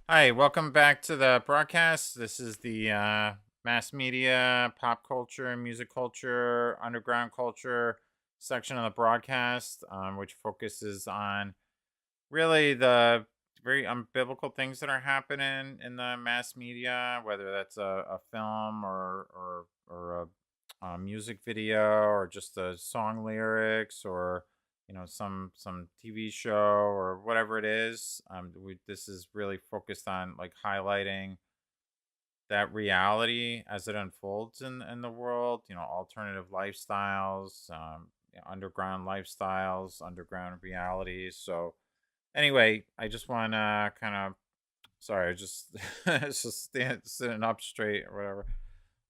Hi, welcome back to the broadcast. This is the mass media, pop culture, music culture, underground culture section of the broadcast, which focuses on really the very unbiblical things that are happening in the mass media, whether that's a film or a music video or just the song lyrics or some TV show or whatever it is. This is really focused on like highlighting that reality as it unfolds in the world. Alternative lifestyles, underground lifestyles, underground realities. So anyway, I just want to kind of sorry, I just it's just sitting up straight or whatever.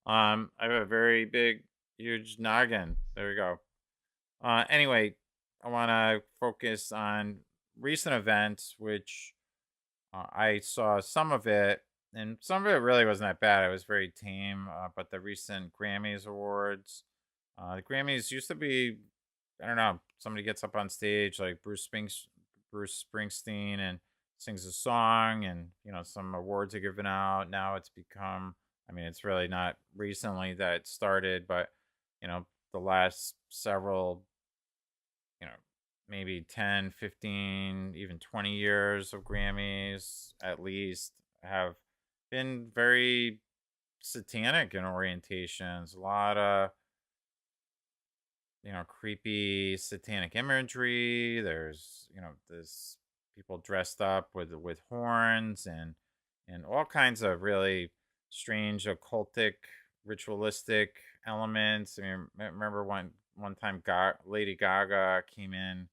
I have a very big, huge noggin. There we go. Anyway, I want to focus on recent events, which I saw some of it, and some of it really wasn't that bad. It was very tame. But the recent Grammys awards, the Grammys used to be, I don't know, somebody gets up on stage like Bruce Springsteen, and sings a song, and some awards are given out. Now it's become, I mean, it's really not recently that it started, but the last several, you know, maybe 10, 15, even 20 years of Grammys at least have been very satanic in orientations. A lot of, creepy satanic imagery. There's, this people dressed up with horns and all kinds of really strange occultic ritualistic elements. I mean, remember one time Lady Gaga came in.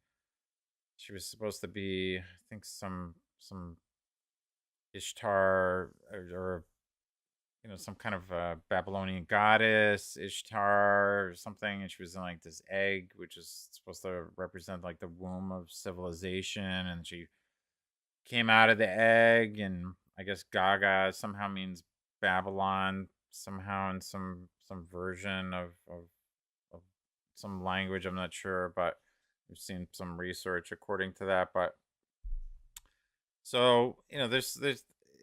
She was supposed to be, I think, some Ishtar or some kind of Babylonian goddess, Ishtar or something, and she was in like this egg, which is supposed to represent like the womb of civilization, and she came out of the egg, and I guess Gaga somehow means Babylon somehow in some version of some language. I'm not sure, but we've seen some research according to that. But so there's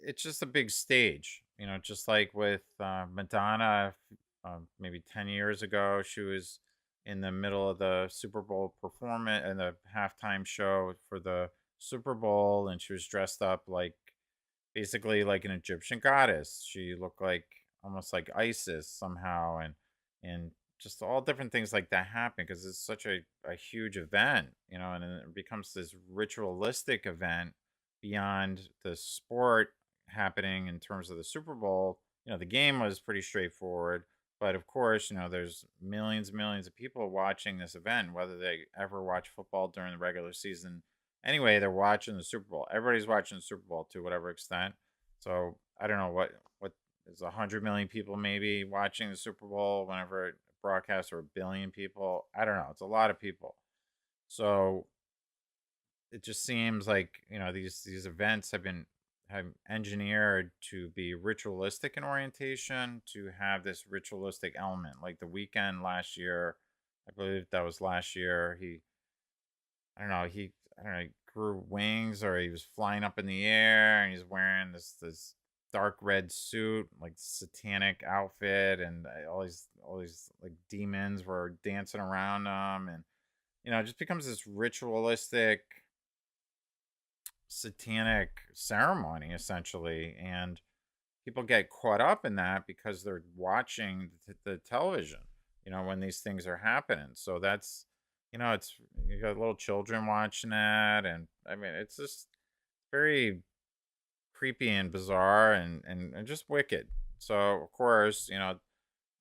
it's just a big stage. Just like with Madonna, maybe 10 years ago, she was in the middle of the Super Bowl performance and the halftime show for the Super Bowl, and she was dressed up like basically like an Egyptian goddess. She looked like almost like Isis somehow, and just all different things like that happen because it's such a huge event, and then it becomes this ritualistic event beyond the sport happening in terms of the Super Bowl. The game was pretty straightforward, but of course, there's millions and millions of people watching this event, whether they ever watch football during the regular season. Anyway, they're watching the Super Bowl. Everybody's watching the Super Bowl to whatever extent. So I don't know what is 100 million people maybe watching the Super Bowl whenever it broadcasts, or a billion people. I don't know. It's a lot of people. So it just seems like these events have engineered to be ritualistic in orientation, to have this ritualistic element. Like the weekend last year, I believe that was last year. I don't know, I don't know, he grew wings, or he was flying up in the air, and he's wearing this dark red suit, like satanic outfit, and all these like demons were dancing around him, and it just becomes this ritualistic satanic ceremony essentially, and people get caught up in that because they're watching the television, when these things are happening. So that's, it's, you got little children watching that, and I mean, it's just very creepy and bizarre, and just wicked. So of course,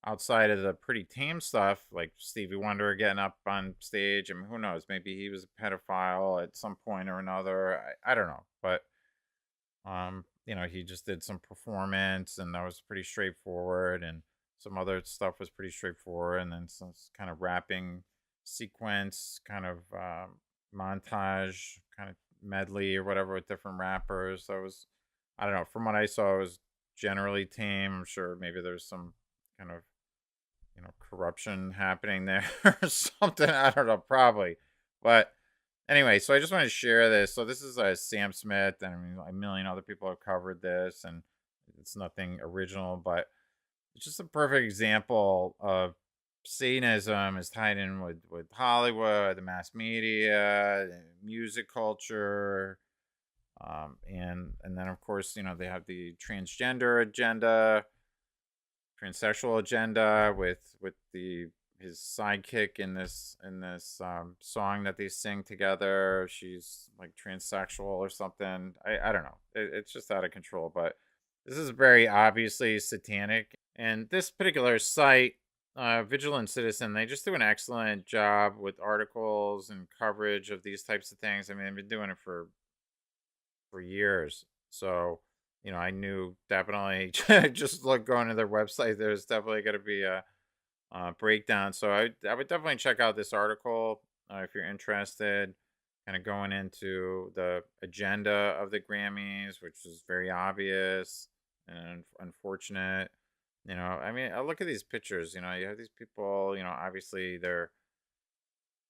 outside of the pretty tame stuff like Stevie Wonder getting up on stage, I mean, who knows, maybe he was a pedophile at some point or another. I don't know, but he just did some performance, and that was pretty straightforward, and some other stuff was pretty straightforward, and then some kind of rapping sequence, kind of montage, kind of medley or whatever with different rappers. That was, I don't know. From what I saw, it was generally tame. I'm sure maybe there's some kind of corruption happening there or something. I don't know, probably, but Anyway, so I just want to share this. So this is Sam Smith, and I mean, a million other people have covered this, and it's nothing original, but it's just a perfect example of Satanism is tied in with Hollywood, the mass media, music culture, and then of course they have the transgender agenda, transsexual agenda with the his sidekick in this song that they sing together. She's like transsexual or something. I don't know. It's just out of control. But this is very obviously satanic. And this particular site, Vigilant Citizen, they just do an excellent job with articles and coverage of these types of things. I mean, they've been doing it for years. So, I knew definitely just like going to their website, there's definitely going to be a breakdown. So I would definitely check out this article if you're interested. Kind of going into the agenda of the Grammys, which is very obvious and unfortunate. I mean, I look at these pictures. You have these people. Obviously they're.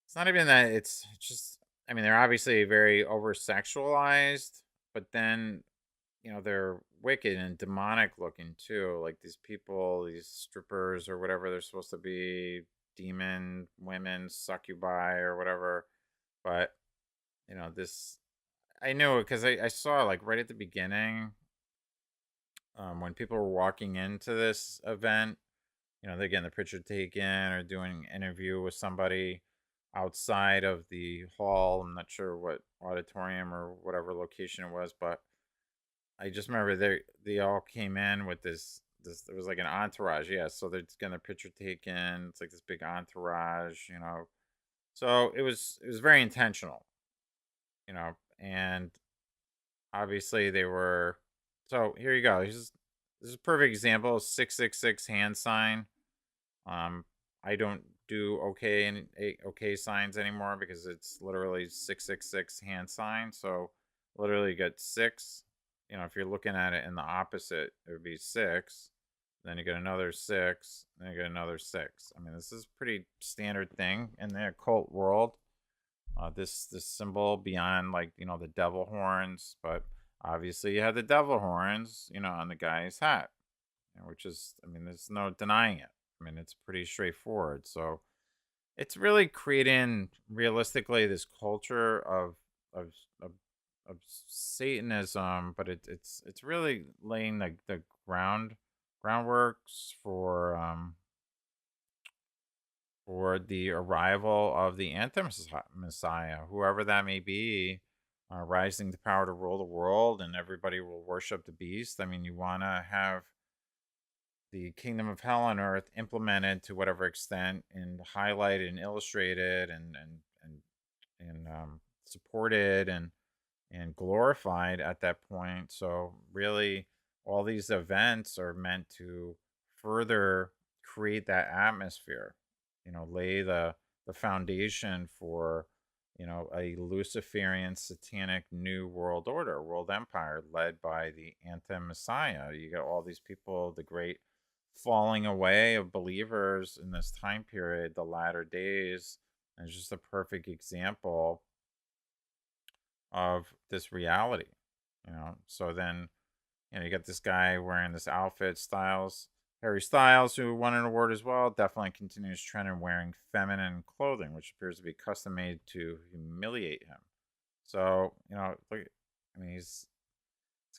It's not even that. It's just. I mean, they're obviously very over sexualized, but then they're wicked and demonic looking too. Like these people, these strippers or whatever they're supposed to be, demon women, succubi or whatever. But this I knew it because I saw like right at the beginning, when people were walking into this event. They're getting the picture taken or doing an interview with somebody outside of the hall. I'm not sure what auditorium or whatever location it was, but I just remember they all came in with this. It was like an entourage, yeah. So they're just getting their picture taken. It's like this big entourage. So it was very intentional. And obviously they were. So here you go. This is a perfect example. 666 hand sign. I don't do okay signs anymore because it's literally 666 hand sign. So literally you get six. If you're looking at it in the opposite, it would be six. Then you get another six. Then you get another six. I mean, this is a pretty standard thing in the occult world. This symbol beyond like the devil horns, but obviously you have the devil horns on the guy's hat, which is, I mean, there's no denying it. I mean, it's pretty straightforward. So it's really creating realistically this culture of of, of Satanism, but it's really laying the groundworks for the arrival of the anti-messiah, whoever that may be, rising to power to rule the world, and everybody will worship the beast. I mean, you want to have the kingdom of hell on earth implemented to whatever extent and highlighted and illustrated and supported and glorified at that point. So really all these events are meant to further create that atmosphere, lay the foundation for a Luciferian satanic new world order, world empire led by the anti-messiah. You got all these people, the great falling away of believers in this time period, the latter days, and it's just a perfect example of this reality. So then you got this guy wearing this outfit, Harry Styles, who won an award as well, definitely continues trend in wearing feminine clothing, which appears to be custom made to humiliate him. So look, I mean, it's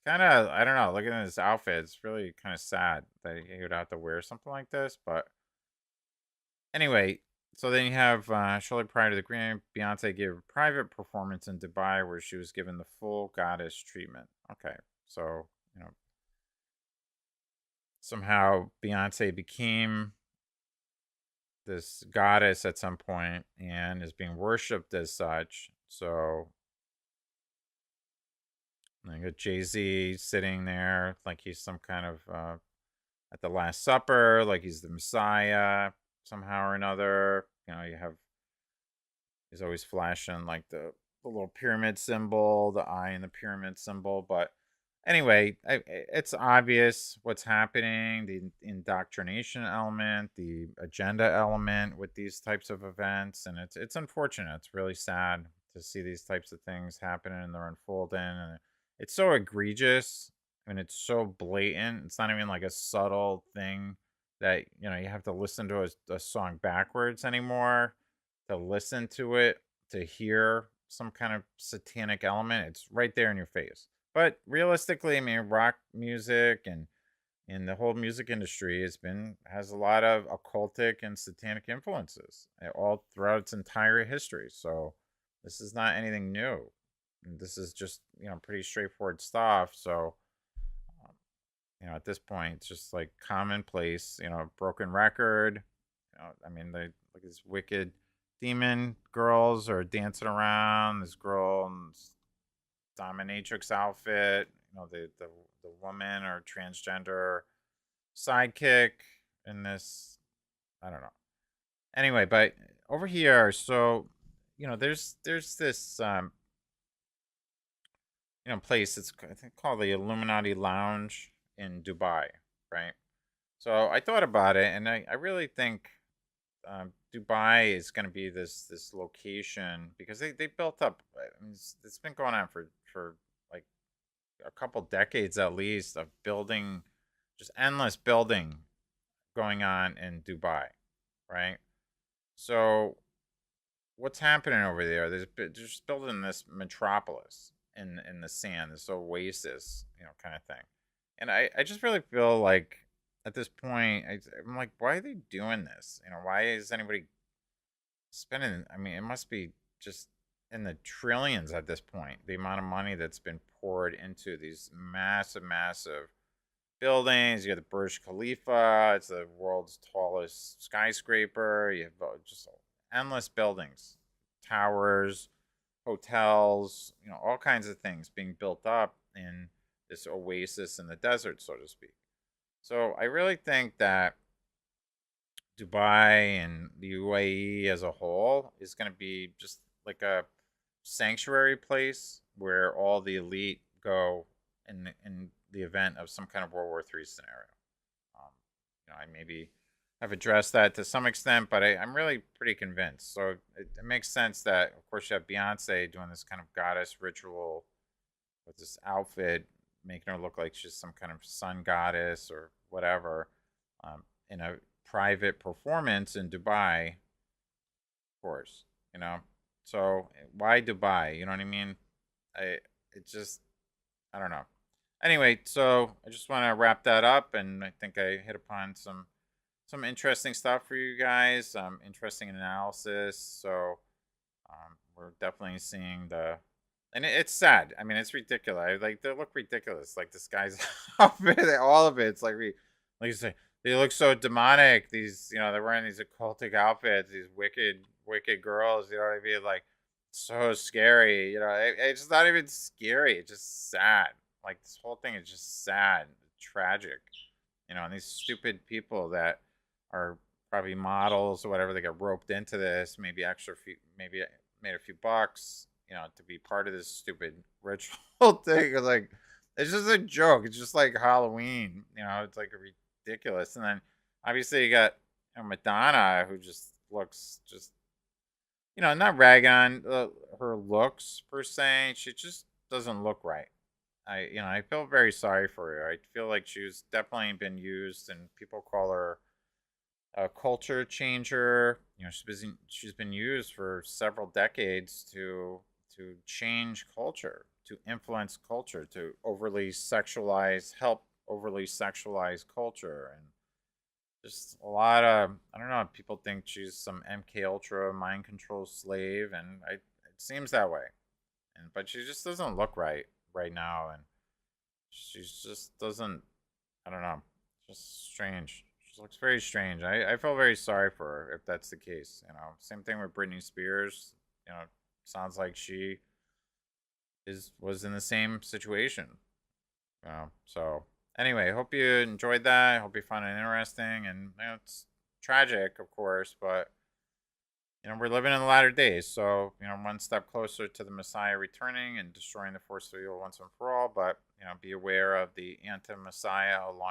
kind of, I don't know, looking at his outfit, it's really kind of sad that he would have to wear something like this. But anyway, so then you have shortly prior to the Grammy, Beyonce gave a private performance in Dubai where she was given the full goddess treatment. Okay, so somehow Beyonce became this goddess at some point and is being worshipped as such. So I got Jay-Z sitting there like he's some kind of at the Last Supper, like he's the Messiah somehow or another. You have he's always flashing like the little pyramid symbol, the eye in the pyramid symbol. But anyway, it's obvious what's happening, the indoctrination element, the agenda element with these types of events, and it's unfortunate. It's really sad to see these types of things happening and they're unfolding, and it's so egregious and it's so blatant. It's not even like a subtle thing that you have to listen to a song backwards anymore to listen to it, to hear some kind of satanic element. It's right there in your face. But realistically, I mean, rock music and the whole music industry has a lot of occultic and satanic influences all throughout its entire history. So this is not anything new. This is just pretty straightforward stuff. So at this point, it's just like commonplace. Broken record. I mean, they like these wicked demon girls are dancing around. This girl in this dominatrix outfit. The woman or transgender sidekick in this. I don't know. Anyway, but over here, so there's this place. It's I think called the Illuminati Lounge in Dubai, right? So I thought about it, and I really think Dubai is going to be this location because they built up. I mean, it's been going on for like a couple decades at least of building, just endless building going on in Dubai, right? So what's happening over there? They're just building this metropolis in the sand, this oasis, kind of thing. And I just really feel like at this point, I'm like, why are they doing this? Why is anybody spending? I mean, it must be just in the trillions at this point. The amount of money that's been poured into these massive, massive buildings. You have the Burj Khalifa. It's the world's tallest skyscraper. You have just endless buildings, towers, hotels, all kinds of things being built up in this oasis in the desert, so to speak. So I really think that Dubai and the UAE as a whole is going to be just like a sanctuary place where all the elite go in the event of some kind of World War III scenario. Um, I maybe have addressed that to some extent, but I'm really pretty convinced. So it makes sense that, of course, you have Beyonce doing this kind of goddess ritual with this outfit, making her look like she's some kind of sun goddess or whatever, in a private performance in Dubai, of course. So why Dubai? You know what I mean? I it just I don't know. Anyway, so I just want to wrap that up, and I think I hit upon some interesting stuff for you guys. Interesting analysis. So we're definitely seeing and it's sad. I mean, it's ridiculous. Like they look ridiculous. Like this guy's outfit, all of it. It's like like you say, they look so demonic. These, they're wearing these occultic outfits. These wicked girls. You know what I mean? Like so scary. It's not even scary. It's just sad. Like this whole thing is just sad, tragic. And these stupid people that are probably models or whatever, they got roped into this, maybe maybe made a few bucks, to be part of this stupid ritual thing. It's like, it's just a joke. It's just like Halloween, it's like ridiculous. And then obviously you got Madonna, who just looks just, not ragging on her looks per se. She just doesn't look right. I feel very sorry for her. I feel like she's definitely been used, and people call her a culture changer. She's been used for several decades to change culture, to influence culture, to help overly sexualize culture, and just a lot of, I don't know. People think she's some MK Ultra mind control slave, and it seems that way. But she just doesn't look right now, and she just doesn't. I don't know. Just strange. She looks very strange. I feel very sorry for her if that's the case. Same thing with Britney Spears. Sounds like she was in the same situation. So anyway, hope you enjoyed that. I hope you found it interesting, and it's tragic, of course, but we're living in the latter days, so one step closer to the Messiah returning and destroying the force of evil once and for all. But be aware of the anti-Messiah along